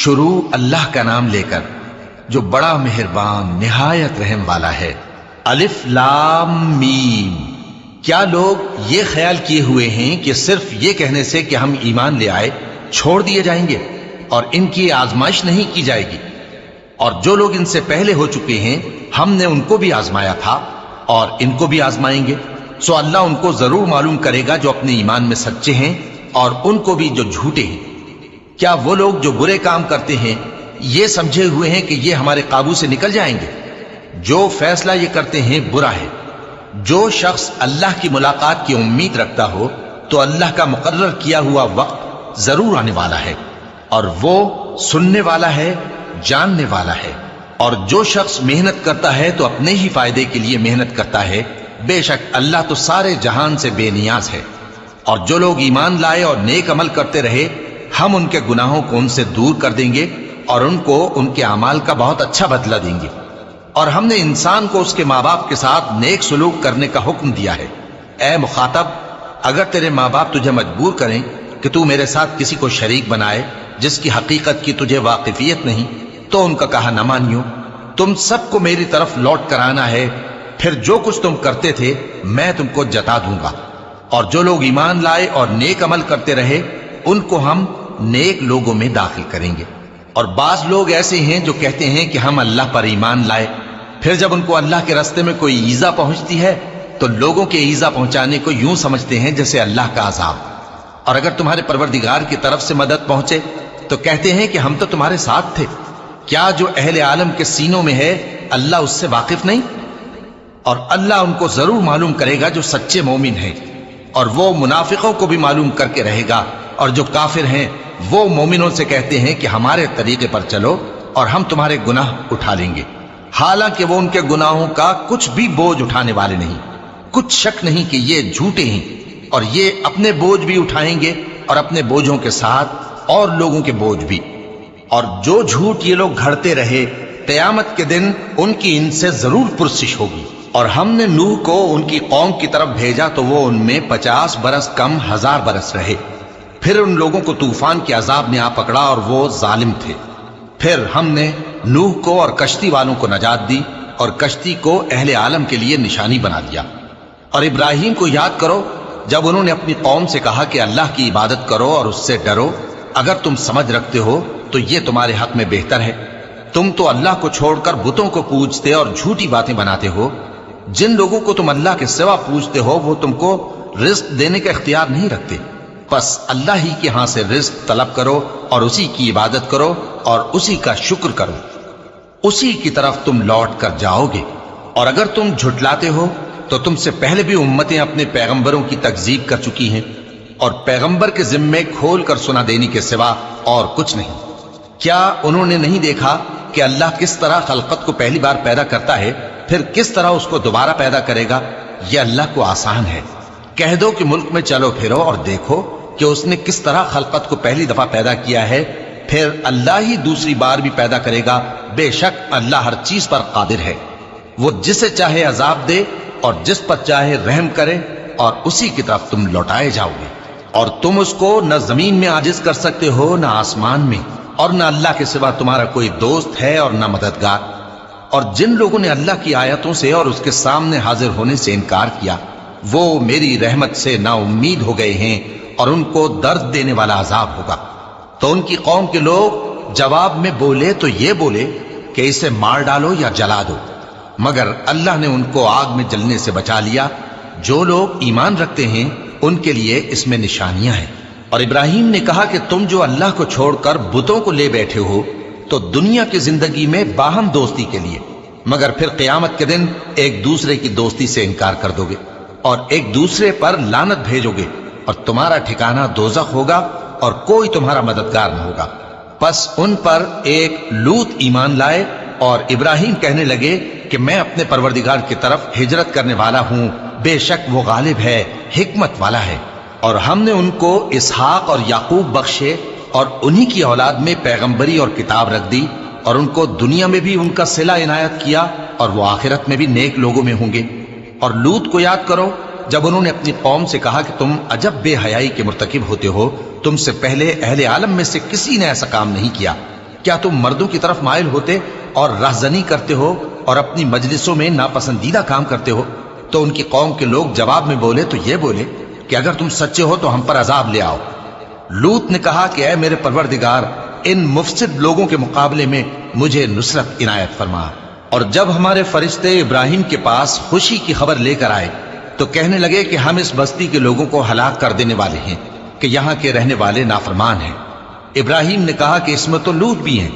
شروع اللہ کا نام لے کر جو بڑا مہربان نہایت رحم والا ہے۔ الف لام میم۔ کیا لوگ یہ خیال کیے ہوئے ہیں کہ صرف یہ کہنے سے کہ ہم ایمان لے آئے چھوڑ دیے جائیں گے اور ان کی آزمائش نہیں کی جائے گی؟ اور جو لوگ ان سے پہلے ہو چکے ہیں ہم نے ان کو بھی آزمایا تھا اور ان کو بھی آزمائیں گے، سو اللہ ان کو ضرور معلوم کرے گا جو اپنے ایمان میں سچے ہیں اور ان کو بھی جو جھوٹے ہیں۔ کیا وہ لوگ جو برے کام کرتے ہیں یہ سمجھے ہوئے ہیں کہ یہ ہمارے قابو سے نکل جائیں گے؟ جو فیصلہ یہ کرتے ہیں برا ہے۔ جو شخص اللہ کی ملاقات کی امید رکھتا ہو تو اللہ کا مقرر کیا ہوا وقت ضرور آنے والا ہے، اور وہ سننے والا ہے، جاننے والا ہے۔ اور جو شخص محنت کرتا ہے تو اپنے ہی فائدے کے لیے محنت کرتا ہے، بے شک اللہ تو سارے جہان سے بے نیاز ہے۔ اور جو لوگ ایمان لائے اور نیک عمل کرتے رہے ہم ان کے گناہوں کو ان سے دور کر دیں گے اور ان کو ان کے اعمال کا بہت اچھا بدلہ دیں گے۔ اور ہم نے انسان کو اس کے ماں باپ کے ساتھ نیک سلوک کرنے کا حکم دیا ہے۔ اے مخاطب، اگر تیرے ماں باپ تجھے مجبور کریں کہ تو میرے ساتھ کسی کو شریک بنائے جس کی حقیقت کی تجھے واقفیت نہیں تو ان کا کہا نہ مانیو۔ تم سب کو میری طرف لوٹ کر آنا ہے، پھر جو کچھ تم کرتے تھے میں تم کو جتا دوں گا۔ اور جو لوگ ایمان لائے اور نیک عمل کرتے رہے ان کو ہم نیک لوگوں میں داخل کریں گے۔ اور بعض لوگ ایسے ہیں جو کہتے ہیں کہ ہم اللہ پر ایمان لائے، پھر جب ان کو اللہ کے راستے میں کوئی ایذا پہنچتی ہے تو لوگوں کے ایذا پہنچانے کو یوں سمجھتے ہیں جیسے اللہ کا عذاب۔ اور اگر تمہارے پروردگار کی طرف سے مدد پہنچے تو کہتے ہیں کہ ہم تو تمہارے ساتھ تھے۔ کیا جو اہل عالم کے سینوں میں ہے اللہ اس سے واقف نہیں؟ اور اللہ ان کو ضرور معلوم کرے گا جو سچے مومن ہیں، اور وہ منافقوں کو بھی معلوم کر کے رہے گا۔ اور جو کافر ہیں وہ مومنوں سے کہتے ہیں کہ ہمارے طریقے پر چلو اور ہم تمہارے گناہ اٹھا لیں گے، حالانکہ وہ ان کے گناہوں کا کچھ بھی بوجھ اٹھانے والے نہیں۔ کچھ شک نہیں کہ یہ جھوٹے ہیں، اور یہ اپنے بوجھ بھی اٹھائیں گے اور اپنے بوجھوں کے ساتھ اور لوگوں کے بوجھ بھی۔ اور جو جھوٹ یہ لوگ گھڑتے رہے قیامت کے دن ان کی ان سے ضرور پرسش ہوگی۔ اور ہم نے نوح کو ان کی قوم کی طرف بھیجا تو وہ ان میں 50 برس کم 1000 برس رہے۔ پھر ان لوگوں کو طوفان کے عذاب نے آ پکڑا اور وہ ظالم تھے۔ پھر ہم نے نوح کو اور کشتی والوں کو نجات دی اور کشتی کو اہل عالم کے لیے نشانی بنا دیا۔ اور ابراہیم کو یاد کرو جب انہوں نے اپنی قوم سے کہا کہ اللہ کی عبادت کرو اور اس سے ڈرو، اگر تم سمجھ رکھتے ہو تو یہ تمہارے حق میں بہتر ہے۔ تم تو اللہ کو چھوڑ کر بتوں کو پوجتے اور جھوٹی باتیں بناتے ہو۔ جن لوگوں کو تم اللہ کے سوا پوجتے ہو وہ تم کو رزق دینے کا اختیار نہیں رکھتے، پس اللہ ہی کے ہاں سے رزق طلب کرو اور اسی کی عبادت کرو اور اسی کا شکر کرو، اسی کی طرف تم لوٹ کر جاؤ گے۔ اور اگر تم جھٹلاتے ہو تو تم سے پہلے بھی امتیں اپنے پیغمبروں کی تکذیب کر چکی ہیں، اور پیغمبر کے ذمے کھول کر سنا دینے کے سوا اور کچھ نہیں۔ کیا انہوں نے نہیں دیکھا کہ اللہ کس طرح خلقت کو پہلی بار پیدا کرتا ہے پھر کس طرح اس کو دوبارہ پیدا کرے گا؟ یہ اللہ کو آسان ہے۔ کہہ دو کہ ملک میں چلو پھرو اور دیکھو کہ اس نے کس طرح خلقت کو پہلی دفعہ پیدا کیا ہے، پھر اللہ ہی دوسری بار بھی پیدا کرے گا۔ بے شک اللہ ہر چیز پر قادر ہے۔ وہ جسے چاہے عذاب دے اور جس پر چاہے رحم کرے، اور اسی کی طرف تم لوٹائے جاؤ گے۔ اور تم اس کو نہ زمین میں عاجز کر سکتے ہو نہ آسمان میں، اور نہ اللہ کے سوا تمہارا کوئی دوست ہے اور نہ مددگار۔ اور جن لوگوں نے اللہ کی آیتوں سے اور اس کے سامنے حاضر ہونے سے انکار کیا وہ میری رحمت سے نا امید ہو گئے ہیں، اور ان کو درد دینے والا عذاب ہوگا۔ تو ان کی قوم کے لوگ جواب میں بولے تو یہ بولے کہ اسے مار ڈالو یا جلا دو، مگر اللہ نے ان کو آگ میں جلنے سے بچا لیا۔ جو لوگ ایمان رکھتے ہیں ان کے لیے اس میں نشانیاں ہیں۔ اور ابراہیم نے کہا کہ تم جو اللہ کو چھوڑ کر بتوں کو لے بیٹھے ہو تو دنیا کی زندگی میں باہم دوستی کے لیے، مگر پھر قیامت کے دن ایک دوسرے کی دوستی سے انکار کر دو گے اور ایک دوسرے پر لعنت بھیجو گے، اور تمہارا ٹھکانہ دوزخ ہوگا اور کوئی تمہارا مددگار نہ ہوگا۔ پس ان پر ایک لوط ایمان لائے، اور ابراہیم کہنے لگے کہ میں اپنے پروردگار کی طرف ہجرت کرنے والا ہوں، بے شک وہ غالب ہے، حکمت والا ہے۔ اور ہم نے ان کو اسحاق اور یعقوب بخشے اور انہی کی اولاد میں پیغمبری اور کتاب رکھ دی، اور ان کو دنیا میں بھی ان کا صلہ عنایت کیا، اور وہ آخرت میں بھی نیک لوگوں میں ہوں گے۔ اور لوط کو یاد کرو جب انہوں نے اپنی قوم سے کہا کہ تم عجب بے حیائی کے مرتکب ہوتے ہو، تم سے پہلے اہل عالم میں سے کسی نے ایسا کام نہیں کیا۔ کیا تم مردوں کی طرف مائل ہوتے اور رہزنی کرتے ہو اور اپنی مجلسوں میں ناپسندیدہ کام کرتے ہو؟ تو ان کی قوم کے لوگ جواب میں بولے تو یہ بولے کہ اگر تم سچے ہو تو ہم پر عذاب لے آؤ۔ لوط نے کہا کہ اے میرے پروردگار، ان مفسد لوگوں کے مقابلے میں مجھے نصرت عنایت فرما۔ اور جب ہمارے فرشتے ابراہیم کے پاس خوشی کی خبر لے کر آئے تو کہنے لگے کہ ہم اس بستی کے لوگوں کو ہلاک کر دینے والے ہیں کہ یہاں کے رہنے والے نافرمان ہیں۔ ابراہیم نے کہا کہ اس میں تو لوط بھی ہیں۔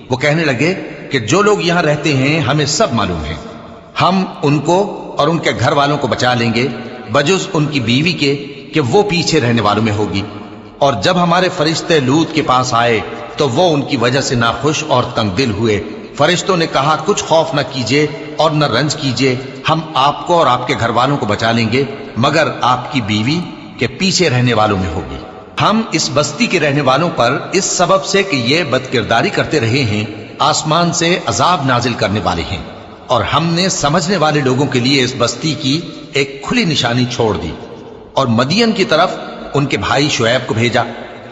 وہ کہنے لگے کہ جو لوگ یہاں رہتے ہیں ہمیں سب معلوم ہیں، ہم ان کو اور ان کے گھر والوں کو بچا لیں گے بجز ان کی بیوی کے کہ وہ پیچھے رہنے والوں میں ہوگی۔ اور جب ہمارے فرشتے لوط کے پاس آئے تو وہ ان کی وجہ سے ناخوش اور تنگ دل ہوئے۔ فرشتوں نے کہا کچھ خوف نہ کیجیے اور نہ رنج کیجیے، ہم آپ کو اور آپ کے گھر والوں کو بچا لیں گے مگر آپ کی بیوی کے پیچھے رہنے والوں میں ہوگی۔ ہم اس بستی کے رہنے والوں پر اس سبب سے کہ یہ بدکرداری کرتے رہے ہیں آسمان سے عذاب نازل کرنے والے ہیں، اور ہم نے سمجھنے والے لوگوں کے لیے اس بستی کی ایک کھلی نشانی چھوڑ دی۔ اور مدین کی طرف ان کے بھائی شعیب کو بھیجا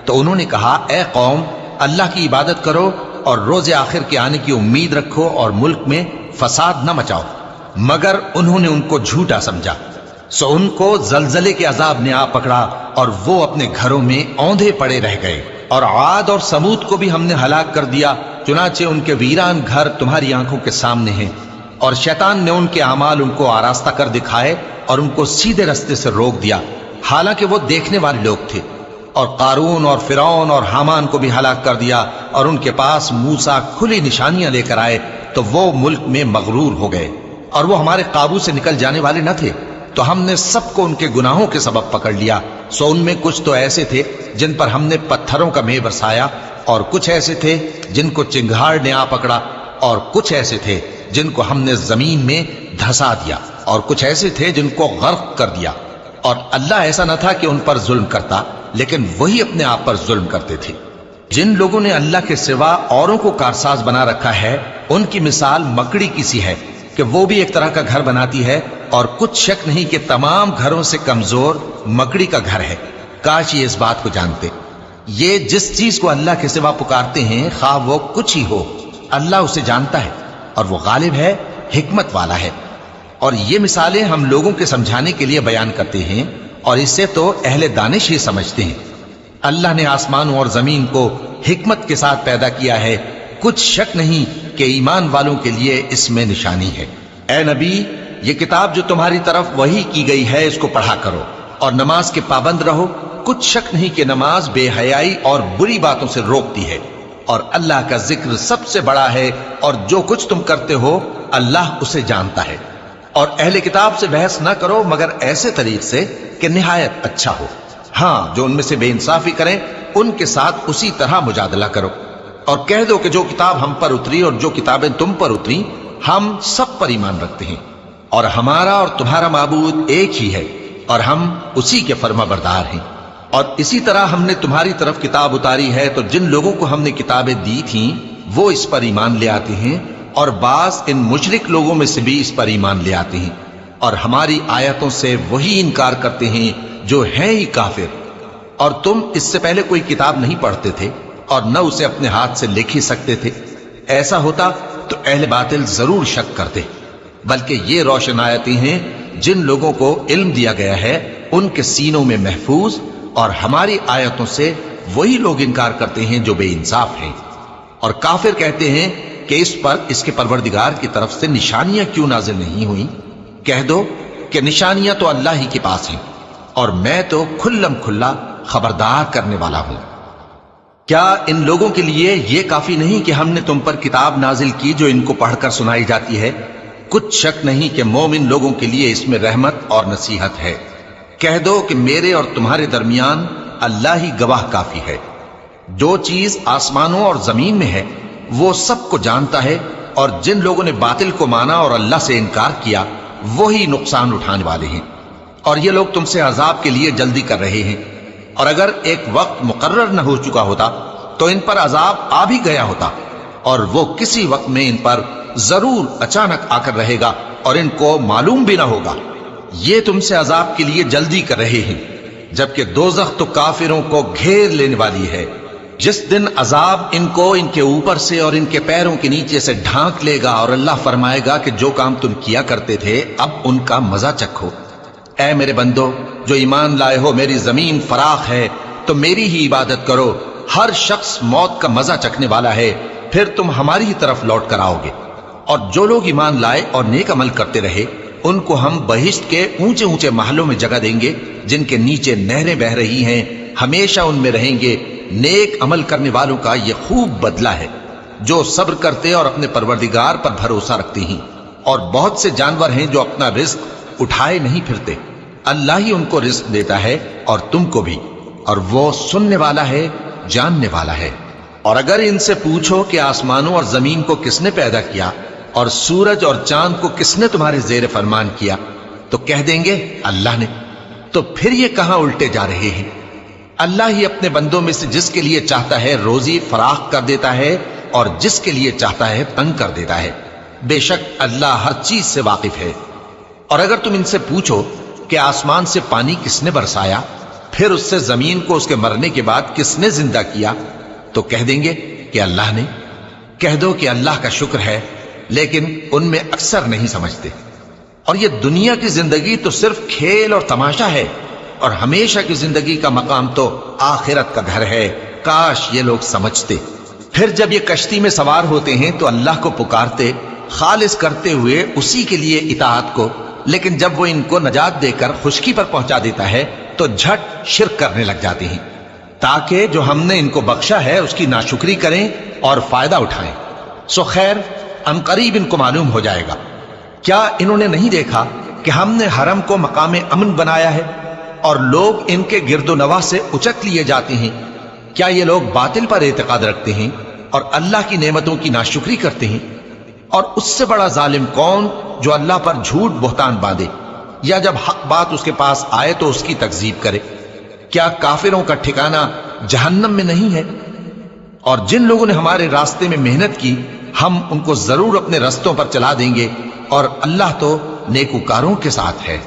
تو انہوں نے کہا اے قوم، اللہ کی عبادت کرو اور روز آخر کے آنے کی امید رکھو اور ملک میں فساد نہ مچاؤ۔ مگر انہوں نے ان کو جھوٹا سمجھا، سو ان کو زلزلے کے عذاب نے آ پکڑا اور وہ اپنے گھروں میں اوندھے پڑے رہ گئے۔ اور عاد اور سمود کو بھی ہم نے ہلاک کر دیا، چنانچہ ان کے ویران گھر تمہاری آنکھوں کے سامنے ہیں۔ اور شیطان نے ان کے اعمال ان کو آراستہ کر دکھائے اور ان کو سیدھے رستے سے روک دیا، حالانکہ وہ دیکھنے والے لوگ تھے۔ اور قارون اور فرعون اور حامان کو بھی ہلاک کر دیا، اور ان کے پاس موسیٰ کھلی نشانیاں لے کر آئے تو وہ ملک میں مغرور ہو گئے اور وہ ہمارے قابو سے نکل جانے والے نہ تھے، تو ہم نے سب کو ان کے گناہوں کے سبب پکڑ لیا۔ سو ان میں کچھ تو ایسے تھے جن پر ہم نے پتھروں کا مے برسایا، اور کچھ ایسے تھے جن کو چنگھاڑ نے آ پکڑا، اور کچھ ایسے تھے جن کو ہم نے زمین میں دھسا دیا، اور کچھ ایسے تھے جن کو غرق کر دیا۔ اور اللہ ایسا نہ تھا کہ ان پر ظلم کرتا، لیکن وہی اپنے آپ پر ظلم کرتے تھے۔ جن لوگوں نے اللہ کے سوا اوروں کو کارساز بنا رکھا ہے ان کی مثال مکڑی کی سی ہے کہ وہ بھی ایک طرح کا گھر بناتی ہے، اور کچھ شک نہیں کہ تمام گھروں سے کمزور مکڑی کا گھر ہے۔ کاش یہ اس بات کو جانتے۔ یہ جس چیز کو اللہ کے سوا پکارتے ہیں خواہ وہ کچھ ہی ہو، اللہ اسے جانتا ہے اور وہ غالب ہے، حکمت والا ہے۔ اور یہ مثالیں ہم لوگوں کے سمجھانے کے لیے بیان کرتے ہیں، اور اس سے تو اہل دانش ہی سمجھتے ہیں۔ اللہ نے آسمانوں اور زمین کو حکمت کے ساتھ پیدا کیا ہے، کچھ شک نہیں کہ ایمان والوں کے لیے اس میں نشانی ہے۔ اے نبی، یہ کتاب جو تمہاری طرف وحی کی گئی ہے اس کو پڑھا کرو اور نماز کے پابند رہو، کچھ شک نہیں کہ نماز بے حیائی اور بری باتوں سے روکتی ہے، اور اللہ کا ذکر سب سے بڑا ہے، اور جو کچھ تم کرتے ہو اللہ اسے جانتا ہے۔ اور اہل کتاب سے بحث نہ کرو مگر ایسے طریق سے کہ نہایت اچھا ہو۔ ہاں، جو ان میں سے بے انصافی کریں ان کے ساتھ اسی طرح مجادلہ کرو، اور کہہ دو کہ جو کتاب ہم پر اتری اور جو کتابیں تم پر اتری ہم سب پر ایمان رکھتے ہیں، اور ہمارا اور تمہارا معبود ایک ہی ہے، اور ہم اسی کے فرما بردار ہیں۔ اور اسی طرح ہم نے تمہاری طرف کتاب اتاری ہے تو جن لوگوں کو ہم نے کتابیں دی تھیں وہ اس پر ایمان لے آتے ہیں، اور بعض ان مشرک لوگوں میں سے بھی اس پر ایمان لے آتے ہیں، اور ہماری آیتوں سے وہی انکار کرتے ہیں جو ہیں ہی کافر۔ اور تم اس سے پہلے کوئی کتاب نہیں پڑھتے تھے اور نہ اسے اپنے ہاتھ سے لکھ ہی سکتے تھے، ایسا ہوتا تو اہل باطل ضرور شک کرتے، بلکہ یہ روشن آیتیں ہیں جن لوگوں کو علم دیا گیا ہے ان کے سینوں میں محفوظ، اور ہماری آیتوں سے وہی لوگ انکار کرتے ہیں جو بے انصاف ہیں۔ اور کافر کہتے ہیں کہ اس پر اس کے پروردگار کی طرف سے نشانیاں کیوں نازل نہیں ہوئیں؟ کہہ دو کہ نشانیاں تو اللہ ہی کے پاس ہیں، اور میں تو کھلم کھلا خبردار کرنے والا ہوں۔ کیا ان لوگوں کے لیے یہ کافی نہیں کہ ہم نے تم پر کتاب نازل کی جو ان کو پڑھ کر سنائی جاتی ہے؟ کچھ شک نہیں کہ مومن لوگوں کے لیے اس میں رحمت اور نصیحت ہے۔ کہہ دو کہ میرے اور تمہارے درمیان اللہ ہی گواہ کافی ہے۔ جو چیز آسمانوں اور زمین میں ہے وہ سب کو جانتا ہے، اور جن لوگوں نے باطل کو مانا اور اللہ سے انکار کیا وہی نقصان اٹھانے والے ہیں۔ اور یہ لوگ تم سے عذاب کے لیے جلدی کر رہے ہیں، اور اگر ایک وقت مقرر نہ ہو چکا ہوتا تو ان پر عذاب آ بھی گیا ہوتا، اور وہ کسی وقت میں ان پر ضرور اچانک آ کر رہے گا اور ان کو معلوم بھی نہ ہوگا۔ یہ تم سے عذاب کے لیے جلدی کر رہے ہیں، جبکہ دوزخ تو کافروں کو گھیر لینے والی ہے۔ جس دن عذاب ان کو ان کے اوپر سے اور ان کے پیروں کے نیچے سے ڈھانک لے گا اور اللہ فرمائے گا کہ جو کام تم کیا کرتے تھے اب ان کا مزہ چکھو۔ اے میرے بندو جو ایمان لائے ہو، میری زمین فراخ ہے تو میری ہی عبادت کرو۔ ہر شخص موت کا مزہ چکھنے والا ہے، پھر تم ہماری ہی طرف لوٹ کر آؤ گے۔ اور جو لوگ ایمان لائے اور نیک عمل کرتے رہے ان کو ہم بہشت کے اونچے اونچے محلوں میں جگہ دیں گے جن کے نیچے نہریں بہہ رہی ہیں، ہمیشہ ان میں رہیں گے۔ نیک عمل کرنے والوں کا یہ خوب بدلہ ہے جو صبر کرتے اور اپنے پروردگار پر بھروسہ رکھتے ہیں۔ اور بہت سے جانور ہیں جو اپنا رزق اٹھائے نہیں پھرتے، اللہ ہی ان کو رزق دیتا ہے اور تم کو بھی، اور وہ سننے والا ہے، جاننے والا ہے۔ اور اگر ان سے پوچھو کہ آسمانوں اور زمین کو کس نے پیدا کیا اور سورج اور چاند کو کس نے تمہارے زیر فرمان کیا، تو کہہ دیں گے اللہ نے۔ تو پھر یہ کہاں الٹے جا رہے ہیں؟ اللہ ہی اپنے بندوں میں سے جس کے لیے چاہتا ہے روزی فراخ کر دیتا ہے اور جس کے لیے چاہتا ہے تنگ کر دیتا ہے۔ بے شک اللہ ہر چیز سے واقف ہے۔ اور اگر تم ان سے پوچھو کہ آسمان سے پانی کس نے برسایا، پھر اس سے زمین کو اس کے مرنے کے بعد کس نے زندہ کیا، تو کہہ دیں گے کہ اللہ نے۔ کہہ دو کہ اللہ کا شکر ہے، لیکن ان میں اکثر نہیں سمجھتے۔ اور یہ دنیا کی زندگی تو صرف کھیل اور تماشا ہے، اور ہمیشہ کی زندگی کا مقام تو آخرت کا گھر ہے۔ کاش یہ لوگ سمجھتے۔ پھر جب یہ کشتی میں سوار ہوتے ہیں تو اللہ کو پکارتے، خالص کرتے ہوئے اسی کے لیے اطاعت کو، لیکن جب وہ ان کو نجات دے کر خشکی پر پہنچا دیتا ہے تو جھٹ شرک کرنے لگ جاتے ہیں، تاکہ جو ہم نے ان کو بخشا ہے اس کی ناشکری کریں اور فائدہ اٹھائیں۔ سو خیر عنقریب ان کو معلوم ہو جائے گا۔ کیا انہوں نے نہیں دیکھا کہ ہم نے حرم کو مقام امن بنایا ہے اور لوگ ان کے گرد و نواح سے اچک لیے جاتے ہیں؟ کیا یہ لوگ باطل پر اعتقاد رکھتے ہیں اور اللہ کی نعمتوں کی ناشکری کرتے ہیں؟ اور اس سے بڑا ظالم کون جو اللہ پر جھوٹ بہتان باندھے، یا جب حق بات اس کے پاس آئے تو اس کی تکذیب کرے؟ کیا کافروں کا ٹھکانہ جہنم میں نہیں ہے؟ اور جن لوگوں نے ہمارے راستے میں محنت کی ہم ان کو ضرور اپنے رستوں پر چلا دیں گے، اور اللہ تو نیکوکاروں کے ساتھ ہے۔